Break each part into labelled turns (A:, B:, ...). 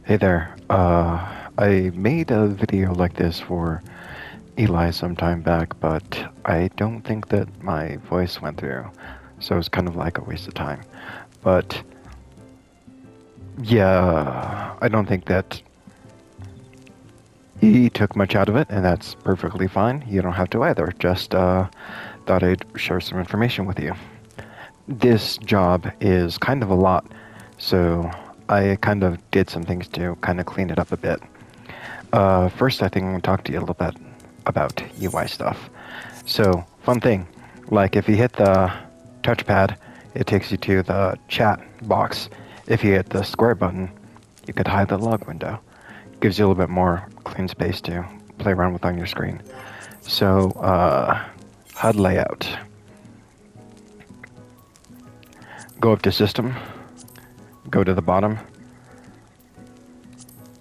A: Hey there. I made a video like this for Eli some time back, but I don't think that my voice went through, so it's kind of like a waste of time. But yeah, I don't think that he took much out of it, and that's perfectly fine. You don't have to either. Just thought I'd share some information with you. This job is kind of a lot, so I kind of did some things to kind of clean it up a bit. First, I think I'm going to talk to you a little bit about UI stuff. So, fun thing, like if you hit the touchpad, it takes you to the chat box. If you hit the square button, you could hide the log window. Gives you a little bit more clean space to play around with on your screen. So, HUD layout. Go up to System, go to the bottom,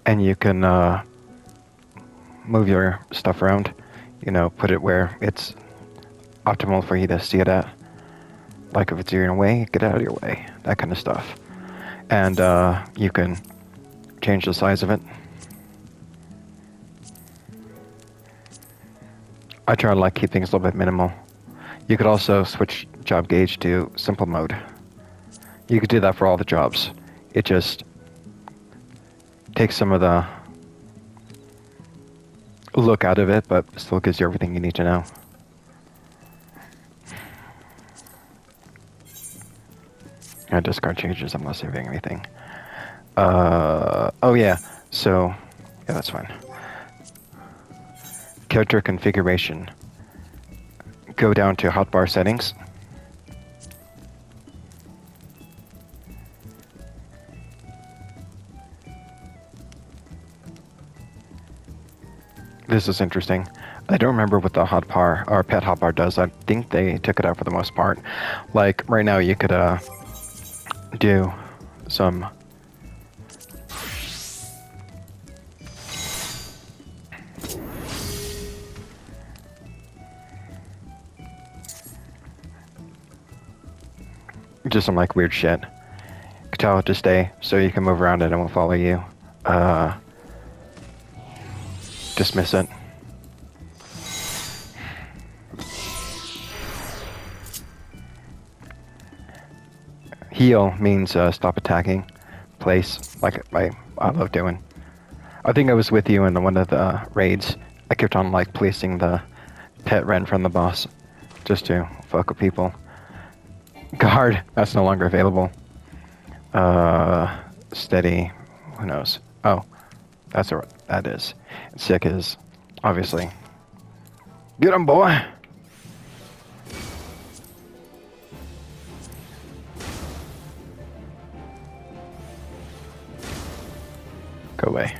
A: and you can move your stuff around. You know, put it where it's optimal for you to see it at. Like if it's in your way, get out of your way. That kind of stuff. And you can change the size of it. I try to like keep things a little bit minimal. You could also switch job gauge to simple mode. You could do that for all the jobs. It just takes some of the look out of it, but still gives you everything you need to know. I discard changes. I'm not saving anything. Oh yeah. So, yeah, that's fine. Character configuration. Go down to hotbar settings. This is interesting. I don't remember what the hotbar or pet hotbar does. I think they took it out for the most part. Like right now, you could do some just some like weird shit. You could tell it to stay so you can move around it and it won't follow you. Dismiss it. Heal means stop attacking. Place, like I love doing. I think I was with you in one of the raids. I kept on like placing the pet rent from the boss just to fuck with people. Guard, that's no longer available. Steady, who knows? Oh, that's what that is. And sick is, obviously. Get him, boy! Go away.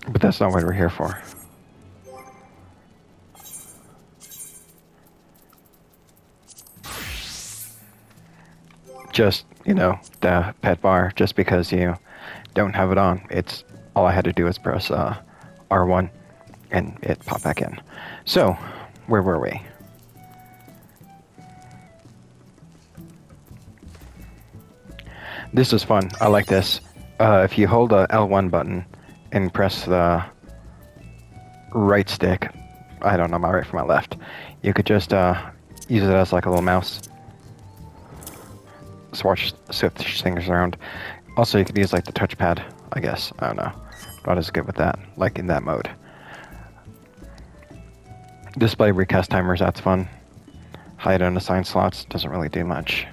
A: But that's not what we're here for. Just, you know, the pet bar, just because you don't have it on. It's all I had to do is press R1 and it popped back in. So, where were we? This is fun. I like this. If you hold the L1 button and press the right stick, I don't know my right from my left, you could just use it as like a little mouse. Switch things around. Also, you could use like the touchpad, I guess. I don't know. Not as good with that, like in that mode. Display recast timers, that's fun. Hide unassigned slots, doesn't really do much.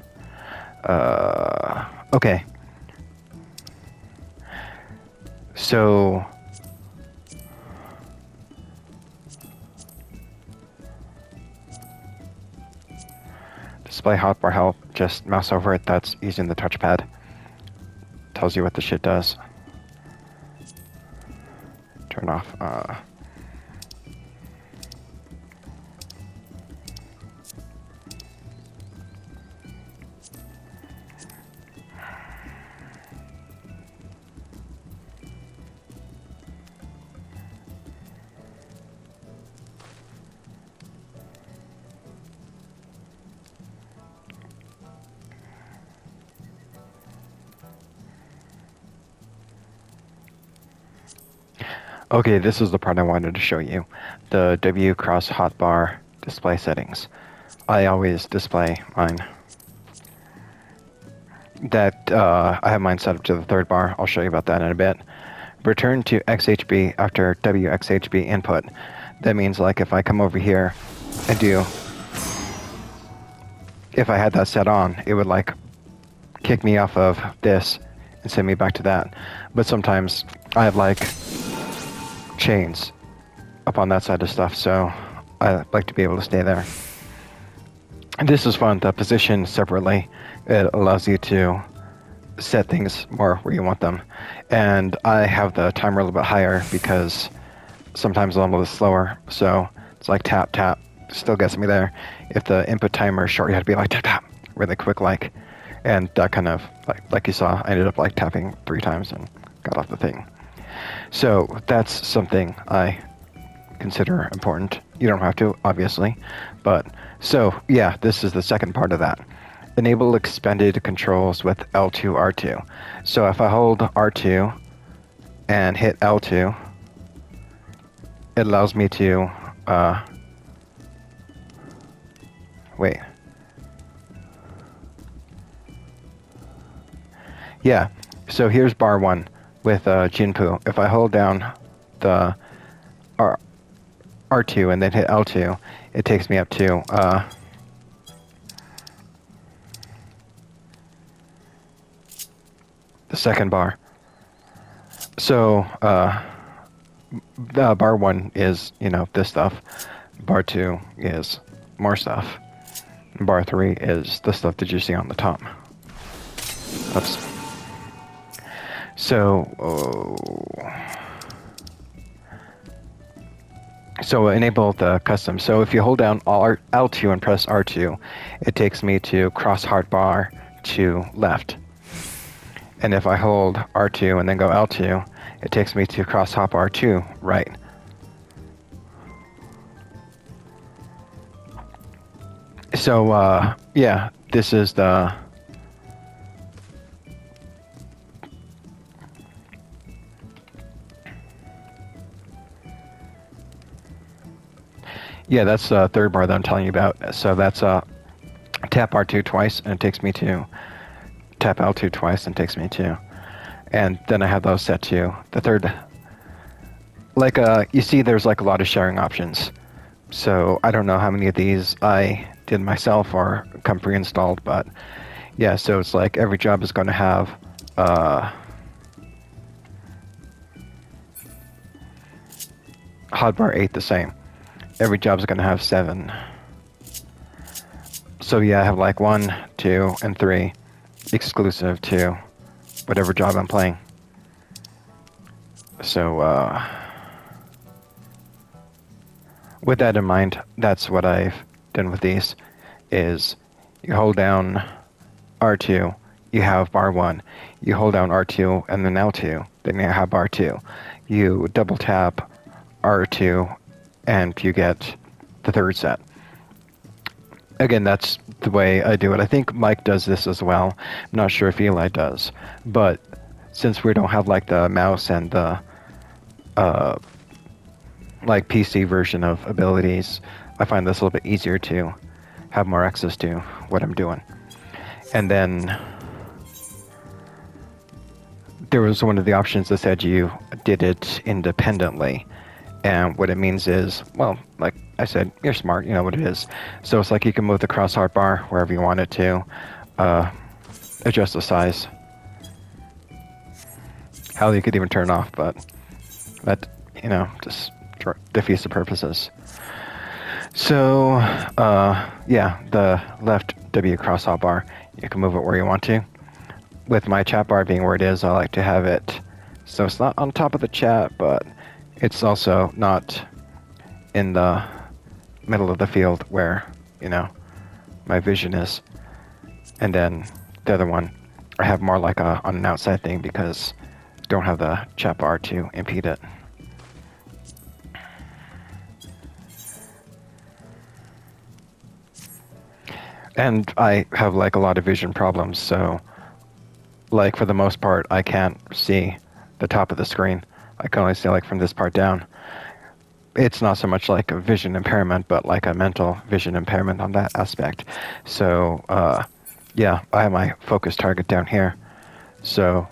A: Okay. So, display hotbar help, just mouse over it, that's using the touchpad. Tells you what the shit does. Turn off, Okay, this is the part I wanted to show you. The W cross hotbar display settings. I always display mine. I have mine set up to the third bar. I'll show you about that in a bit. Return to XHB after WXHB input. That means like if I come over here and if I had that set on, it would like kick me off of this and send me back to that. But sometimes I have like chains up on that side of stuff, so I like to be able to stay there. And this is fun. The position separately, it allows you to set things more where you want them. And I have the timer a little bit higher because sometimes I'm a little slower, so it's like tap, tap, still gets me there. If the input timer is short, you have to be like tap, tap, really quick like. And that kind of, like you saw, I ended up like tapping 3 times and got off the thing. So that's something I consider important. You don't have to, obviously, but so yeah, this is the second part of that. Enable expanded controls with L2, R2. So if I hold R2 and hit L2, it allows me to, wait. Yeah, so here's bar 1 with Jinpu. If I hold down the R2 and then hit L2, it takes me up to the second bar. So bar 1 is, this stuff. Bar 2 is more stuff. Bar 3 is the stuff that you see on the top. Oops. So enable the custom. So if you hold down L2 and press R2, it takes me to cross hotbar to left. And if I hold R2 and then go L2, it takes me to cross hotbar to right. So yeah, this is the that's the third bar that I'm telling you about. So that's tap R2 twice, and it takes me to tap L2 twice, and it takes me to, and then I have those set to the third. Like you see, there's like a lot of sharing options. So I don't know how many of these I did myself or come pre-installed, but yeah. So it's like every job is going to have hotbar 8 the same. Every job is going to have 7. So yeah, I have like 1, 2, and 3 exclusive to whatever job I'm playing. So with that in mind, that's what I've done with these, is you hold down R2, you have bar 1. You hold down R2 and then L2, then you have bar 2. You double tap R2 and you get the third set. Again, that's the way I do it. I think Mike does this as well. I'm not sure if Eli does, but since we don't have like the mouse and the like PC version of abilities, I find this a little bit easier to have more access to what I'm doing. And then there was one of the options that said you did it independently. And what it means is, well, like I said, you're smart, you know what it is. So it's like you can move the cross hotbar wherever you want it to, adjust the size. Hell, you could even turn it off, but that, just defeats the purposes. So, yeah, the left W cross hotbar, you can move it where you want to. With my chat bar being where it is, I like to have it so it's not on top of the chat, but it's also not in the middle of the field where, my vision is. And then the other one, I have more like on an outside thing because I don't have the chat bar to impede it. And I have like a lot of vision problems, so like for the most part, I can't see the top of the screen. I can only see like from this part down. It's not so much like a vision impairment, but like a mental vision impairment on that aspect. So, yeah, I have my focus target down here. So,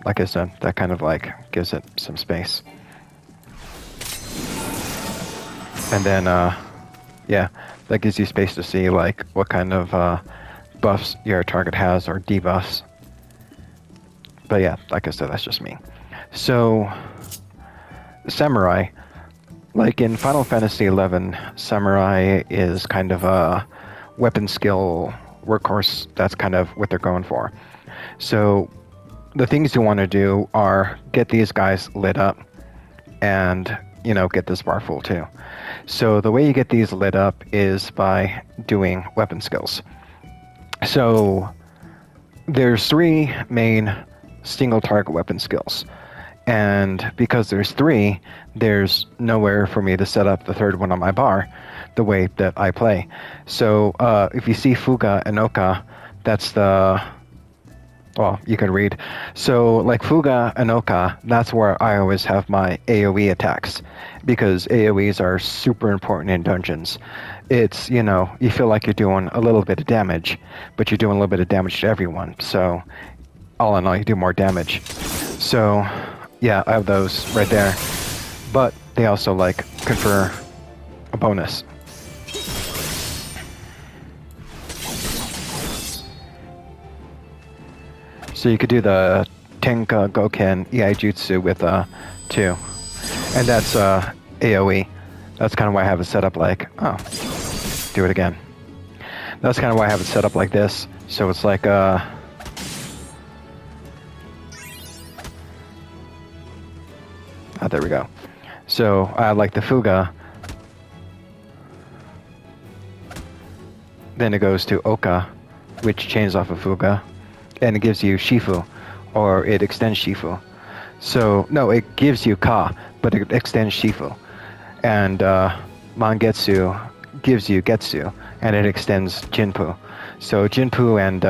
A: like I said, that kind of like gives it some space. And then, yeah, that gives you space to see like what kind of buffs your target has or debuffs. But yeah, like I said, that's just me. So, Samurai, like in Final Fantasy XI, Samurai is kind of a weapon skill workhorse. That's kind of what they're going for. So, the things you want to do are get these guys lit up and, you know, get this bar full too. So, the way you get these lit up is by doing weapon skills. So, there's 3 main single target weapon skills. And because there's 3, there's nowhere for me to set up the 3rd one on my bar the way that I play. So if you see Fuga and Oka, that's the... Well, you can read. So like Fuga and Oka, that's where I always have my AoE attacks. Because AoEs are super important in dungeons. It's, you know, you feel like you're doing a little bit of damage, but you're doing a little bit of damage to everyone. So all in all, you do more damage. So... yeah, I have those right there. But they also, like, confer a bonus. So you could do the Tenka Goken Ei Jutsu with 2. And that's AoE. That's kind of why I have it set up like... oh, do it again. That's kind of why I have it set up like this. So it's like... there we go. So I like the Fuga. Then it goes to Oka, which chains off of Fuga, and it gives you Shifu, or it extends Shifu. So no, it gives you Ka, but it extends Shifu. And Mangetsu gives you Getsu, and it extends Jinpu. So Jinpu and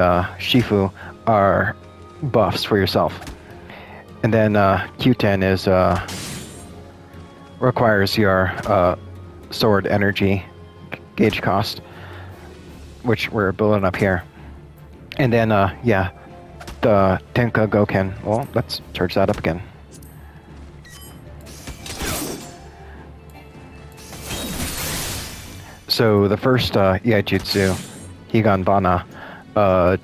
A: Shifu are buffs for yourself. And then Q10 is requires your sword energy gauge cost, which we're building up here. And then yeah, the Tenka Goken. Well, let's charge that up again. So the first Iaijutsu, Higan Bana,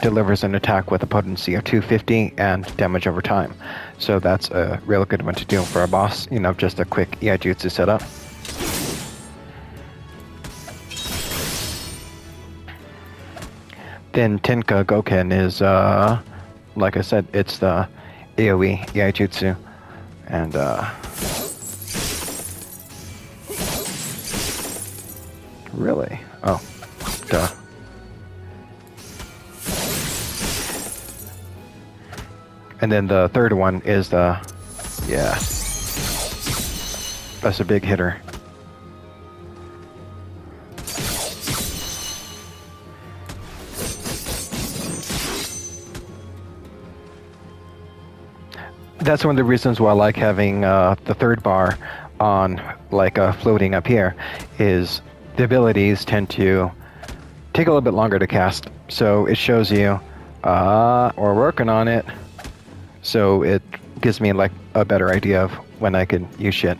A: delivers an attack with a potency of 250 and damage over time. So that's a real good one to do for a boss, you know, just a quick Iaijutsu setup. Then Tenka Goken is, like I said, it's the AoE Iaijutsu. And, really? Oh, duh. And then the third one is the... yeah. That's a big hitter. That's one of the reasons why I like having the third bar on, like, floating up here, is the abilities tend to take a little bit longer to cast. So it shows you, we're working on it. So it gives me like a better idea of when I can use shit.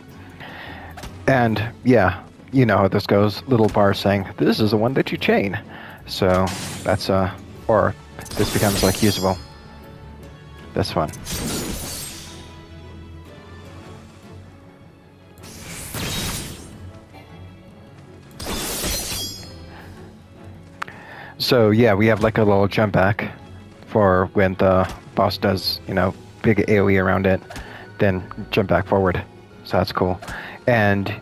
A: And yeah, you know how this goes. Little bar saying, this is the one that you chain. So that's or this becomes like usable. That's fun. So yeah, we have like a little jump back for when the boss does, you know, big AoE around it, then jump back forward. So that's cool. And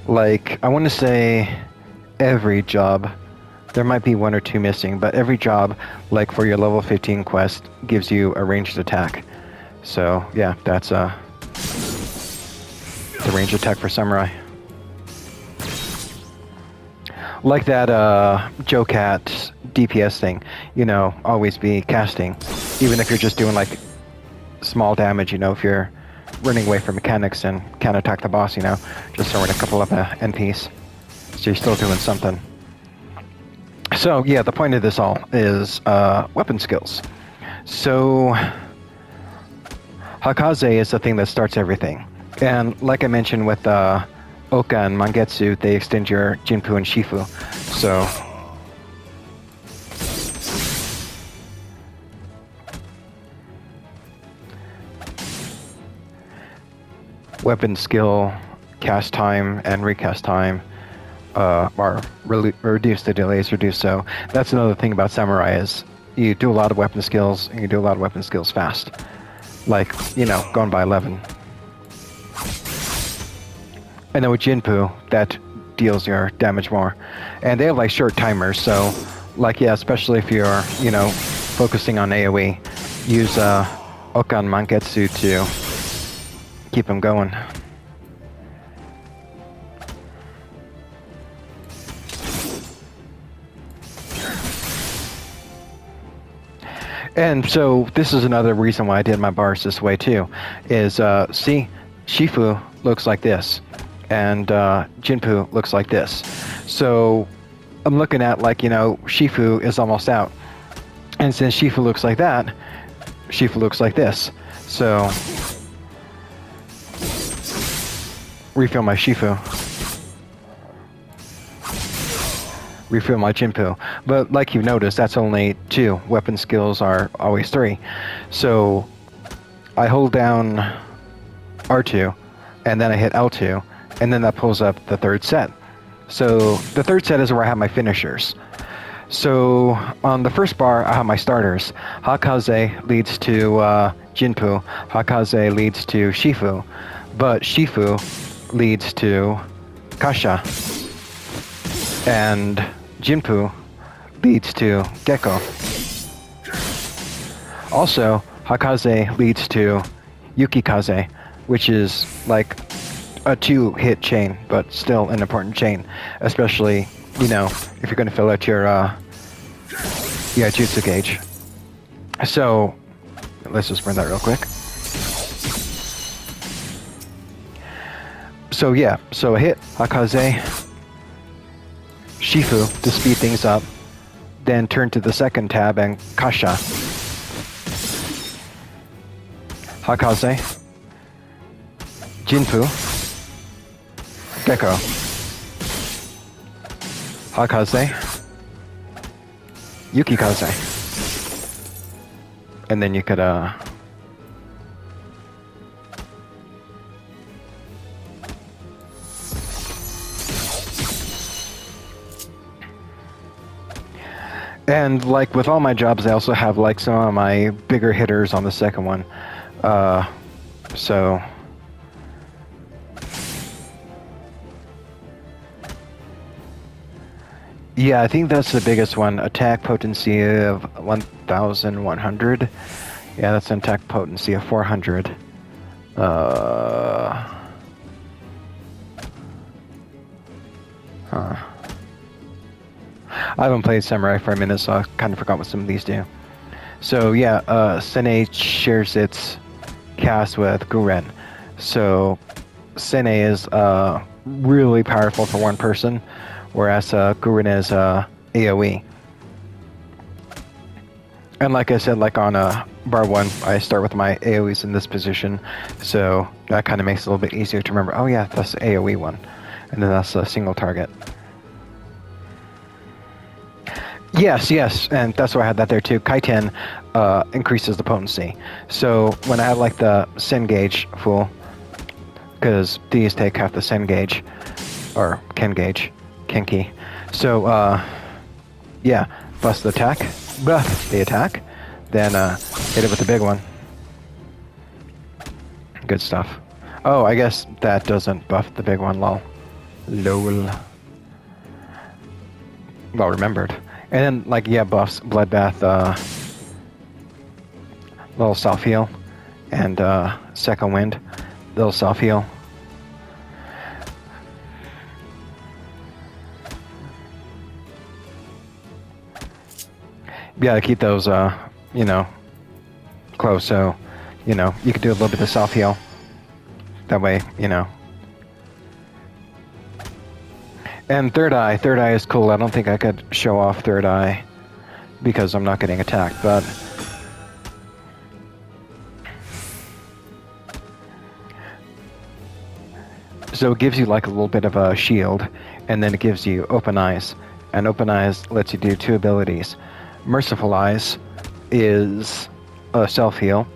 A: like, I want to say every job, there might be 1 or 2 missing, but every job, like for your level 15 quest, gives you a ranged attack. So yeah, that's the ranged attack for Samurai. Like that Joe Cat DPS thing, you know, always be casting. Even if you're just doing like small damage, you know, if you're running away from mechanics and can't attack the boss, you know, just throwing a couple of NPs. So you're still doing something. So yeah, the point of this all is weapon skills. So Hakaze is the thing that starts everything. And like I mentioned with Oka and Mangetsu, they extend your Jinpu and Shifu. So weapon skill, cast time, and recast time are reduced. The delays reduced. So that's another thing about Samurai is you do a lot of weapon skills, and you do a lot of weapon skills fast. Like, you know, going by 11. And then with Jinpu, that deals your damage more. And they have like short timers, so like, yeah, especially if you're, you know, focusing on AoE, use Okan Mangetsu to keep them going. And so this is another reason why I did my bars this way too, is see, Shifu looks like this, and Jinpu looks like this. So I'm looking at like, you know, Shifu is almost out, and since Shifu looks like that, Shifu looks like this. So refill my Shifu. Refill my Jinpu. But like you've noticed, that's only 2. Weapon skills are always 3. So I hold down R2, and then I hit L2, and then that pulls up the third set. So the third set is where I have my finishers. So on the first bar, I have my starters. Hakaze leads to Jinpu. Hakaze leads to Shifu. But Shifu leads to Kasha. And Jinpu leads to Gecko. Also, Hakaze leads to Yukikaze, which is like a 2-hit chain, but still an important chain, especially, you know, if you're going to fill out your jutsu gauge. So, let's just run that real quick. So yeah, so a hit, Hakaze, Shifu to speed things up, then turn to the second tab and Kasha. Hakaze, Jinpu, Gecko, Hakaze, Yukikaze. And then you could and like with all my jobs, I also have like some of my bigger hitters on the second one. So yeah, I think that's the biggest one. Attack potency of 1,100. Yeah, that's an attack potency of 400. I haven't played Samurai for a minute, so I kind of forgot what some of these do. So yeah, Sene shares its cast with Guren. So Sene is really powerful for one person, whereas Guren is AoE. And like I said, like on bar 1, I start with my AoEs in this position, so that kind of makes it a little bit easier to remember, oh yeah, that's the AoE one, and then that's a single target. Yes, and that's why I had that there too. Kaiten increases the potency. So when I have like the Sen gauge full, because these take half the Sen gauge, or Ken gauge, Kenki. So yeah, bust the attack, then hit it with the big one. Good stuff. Oh, I guess that doesn't buff the big one, lol. Well remembered. And then, like, yeah, buffs Bloodbath, little self-heal, and Second Wind, little self-heal. You gotta keep those, you know, close, so, you know, you can do a little bit of self-heal. That way, you know. And third eye is cool. I don't think I could show off third eye because I'm not getting attacked, but so it gives you like a little bit of a shield, and then it gives you open eyes, and open eyes lets you do 2 abilities. Merciful eyes is a self heal,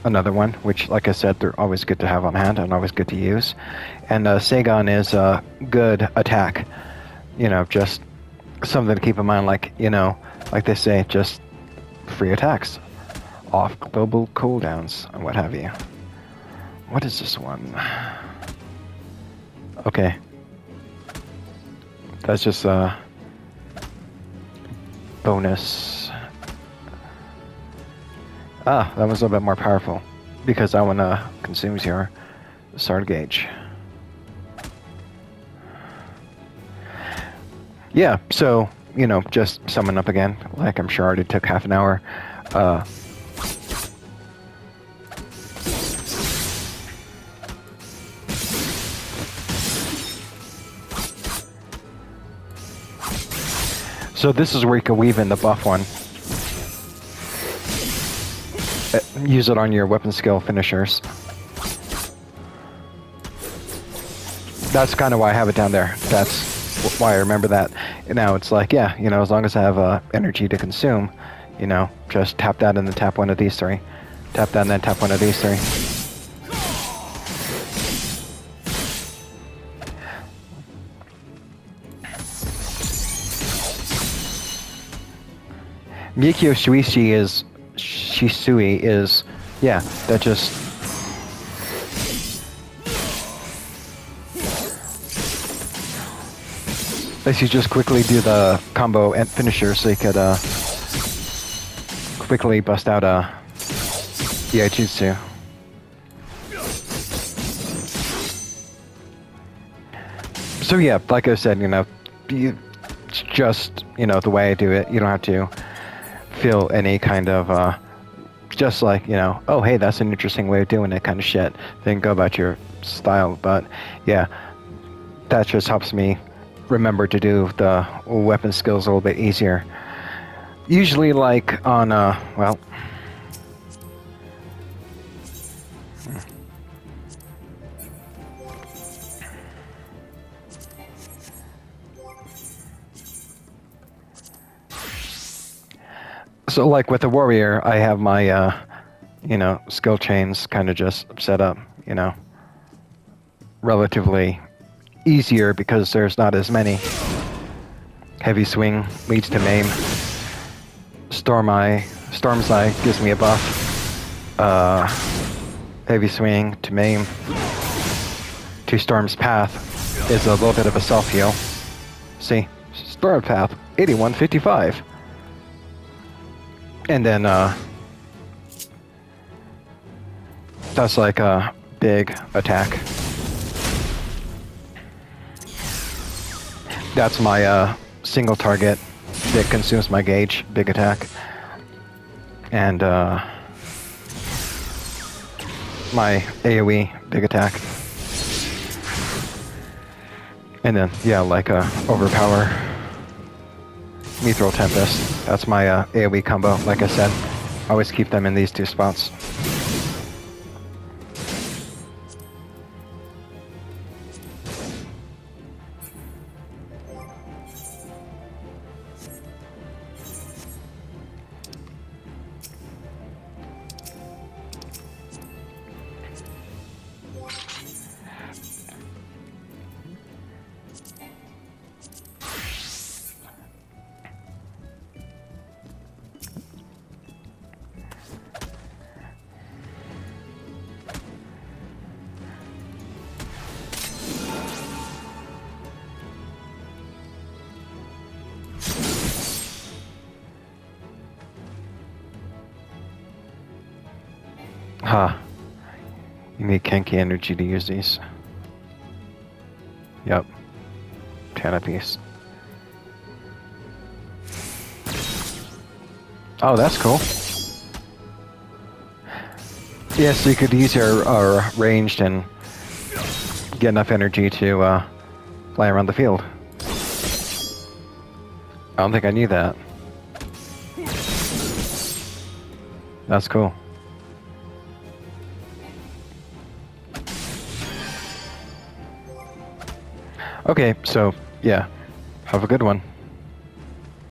A: another one, which, like I said, they're always good to have on hand and always good to use. And Sagon is a good attack. You know, just something to keep in mind, like, you know, like they say, just free attacks, off global cooldowns, and what have you. What is this one? Okay. That's just a bonus. Ah, that was a little bit more powerful because that one consumes your sword gauge. Yeah, so, you know, just summon up again, like I'm sure already took half an hour. So this is where you can weave in the buff one. Use it on your weapon skill finishers. That's kind of why I have it down there. That's why I remember that. Now it's like, yeah, you know, as long as I have energy to consume, you know, just tap that and then tap one of these 3. Tap that and then tap one of these 3. Mikyo Shisui is, yeah, that just... lets you just quickly do the combo and finisher so you could quickly bust out a Iaijutsu. So yeah, like I said, you know, just, you know, the way I do it, you don't have to feel any kind of just like, you know, oh hey, that's an interesting way of doing it kind of shit, then go about your style. But yeah, that just helps me remember to do the weapon skills a little bit easier. Usually like on well, so like with the warrior, I have my you know, skill chains kind of just set up, you know, relatively easier because there's not as many. Heavy swing leads to maim. Storm's Eye gives me a buff. Heavy swing to maim. To Storm's Path is a little bit of a self heal. See, Storm's Path 8155. And then that's like a big attack. That's my single target that consumes my gauge, big attack. And my AoE, big attack. And then, yeah, like Overpower, Mithril Tempest. That's my AoE combo, like I said. Always keep them in these 2 spots. Ha. You need Kenki energy to use these. Yep. 10 apiece. Oh, that's cool. Yeah, so you could use your ranged and get enough energy to fly around the field. I don't think I knew that. That's cool. Okay, so, yeah. Have a good one.